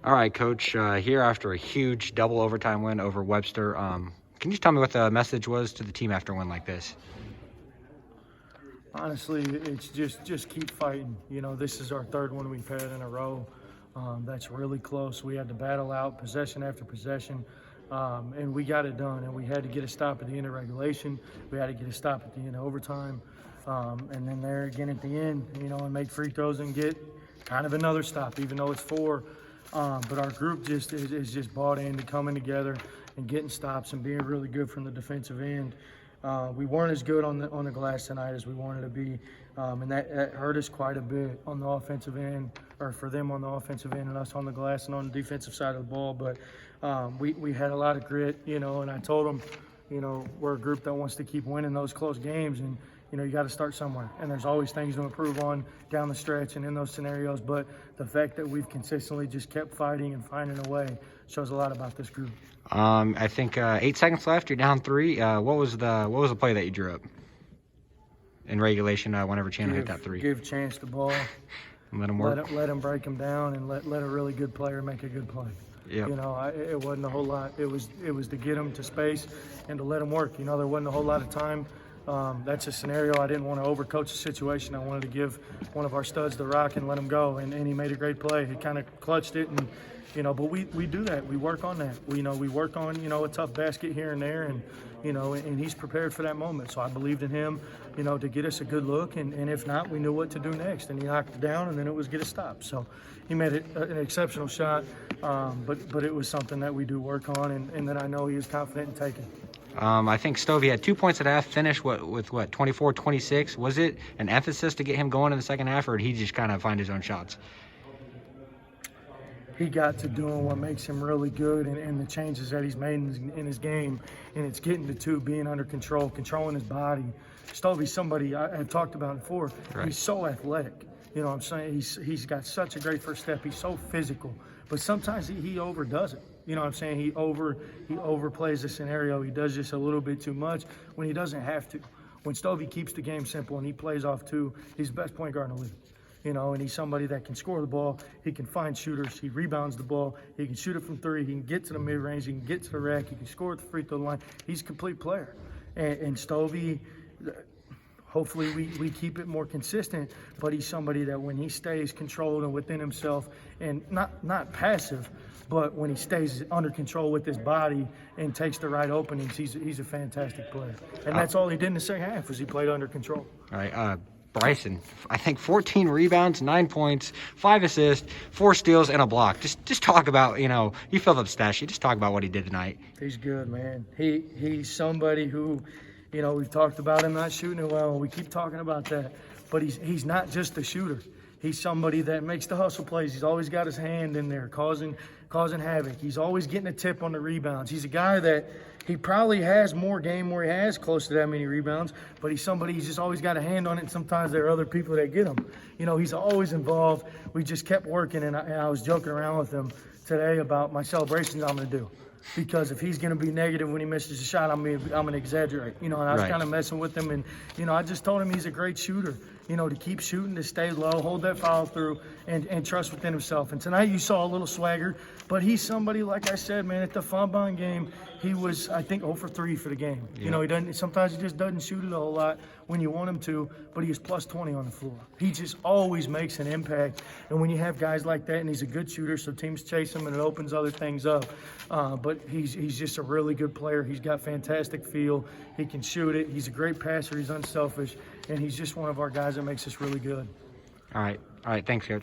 All right, Coach, here after a huge double overtime win over Webster, can you just tell me what the message was to the team after a win like this? Honestly, it's just keep fighting. You know, this is our third one we've had in a row. That's really close. We had to battle out possession after possession, and we got it done. And we had to get a stop at the end of regulation. We had to get a stop at the end of overtime, and then there again at the end, you know, and make free throws and get kind of another stop, even though it's four. But our group just is just bought into coming together and getting stops and being really good from the defensive end. We weren't as good on the glass tonight as we wanted to be, and that hurt us quite a bit on the offensive end, or for them on the offensive end and us on the glass and on the defensive side of the ball. But we had a lot of grit, you know, and I told them, you know, we're a group that wants to keep winning those close games, and you know, you got to start somewhere, and there's always things to improve on down the stretch and in those scenarios. But the fact that we've consistently just kept fighting and finding a way shows a lot about this group. I think 8 seconds left. You're down 3. What was the play that you drew up in regulation? Whenever Chandler hit that 3, give Chance the ball, and let him work. Let him break him down, and let a really good player make a good play. Yep. You know, it wasn't a whole lot. It was to get him to space and to let him work. You know, there wasn't a whole lot of time. That's a scenario I didn't want to overcoach the situation. I wanted to give one of our studs the rock and let him go, and he made a great play. He kind of clutched it, and you know, but we do that. We work on that. We work on, you know, a tough basket here and there, and you know, and he's prepared for that moment. So I believed in him, you know, to get us a good look, and if not, we knew what to do next. And he knocked it down, and then it was get a stop. So he made it an exceptional shot, but it was something that we do work on, and that I know he is confident in taking. I think Stovey had 2 points at half, finished with 24-26. Was it an emphasis to get him going in the second half, or did he just kind of find his own shots? He got to doing what makes him really good, and the changes that he's made in his game, and it's getting to 2, being under control, controlling his body. Stovey's somebody I've talked about before. Right. He's so athletic. You know what I'm saying? He's got such a great first step. He's so physical, but sometimes he overdoes it. You know what I'm saying? He overplays the scenario. He does just a little bit too much when he doesn't have to. When Stovey keeps the game simple and he plays off 2, he's the best point guard in the league. You know, and he's somebody that can score the ball. He can find shooters. He rebounds the ball. He can shoot it from 3. He can get to the mid-range. He can get to the rack. He can score at the free throw line. He's a complete player. And Stovey, hopefully we keep it more consistent, but he's somebody that when he stays controlled and within himself, and not passive, but when he stays under control with his body and takes the right openings, he's a fantastic player. And that's all he did in the second half, was he played under control. All right, Bryson, I think 14 rebounds, 9 points, 5 assists, 4 steals, and a block. Just talk about, you know, you filled up the stat sheet. Just talk about what he did tonight. He's good, man. He's somebody who, you know, we've talked about him not shooting it well. We keep talking about that. But he's not just a shooter. He's somebody that makes the hustle plays. He's always got his hand in there, causing havoc. He's always getting a tip on the rebounds. He's a guy that he probably has more game where he has close to that many rebounds, but he's somebody, he's just always got a hand on it, and sometimes there are other people that get him. You know, he's always involved. We just kept working, and I was joking around with him today about my celebrations I'm going to do. Because if he's going to be negative when he misses a shot, I'm going to exaggerate. You know, and I was kind of messing with him, and, you know, I just told him he's a great shooter. You know, to keep shooting, to stay low, hold that follow through, and trust within himself. And tonight you saw a little swagger, but he's somebody, like I said, man, at the Fonbon game, he was, I think, 0 for 3 for the game. Yeah. You know, sometimes he just doesn't shoot it a whole lot when you want him to, but he was plus 20 on the floor. He just always makes an impact. And when you have guys like that, and he's a good shooter, so teams chase him and it opens other things up. But he's just a really good player. He's got fantastic feel. He can shoot it. He's a great passer. He's unselfish. And he's just one of our guys that makes us really good. All right. Thanks, Coach.